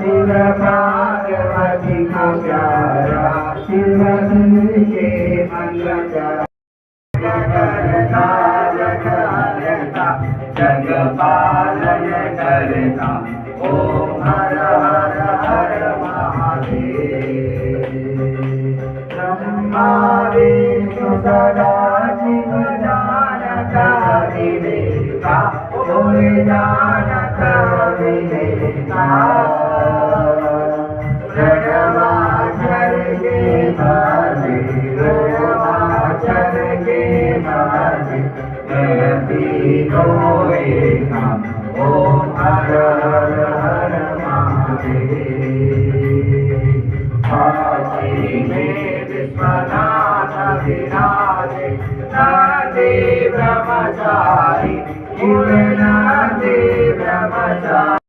शिव पार्वती को प्यारा शिव के मंगल करता जग पालन करता ओम हर हर हर महादेव ब्रह्मा विष्णु सदा शिव जानता विवेका कोई जानता विवेका प्रणवाचर के बाजे प्रणवाचर के बाजे तीनों एक ओम हर हर हर महादेव आदि में विश्वनाथ विराजे नादे ब्रह्मचारी ब्रह्मचारी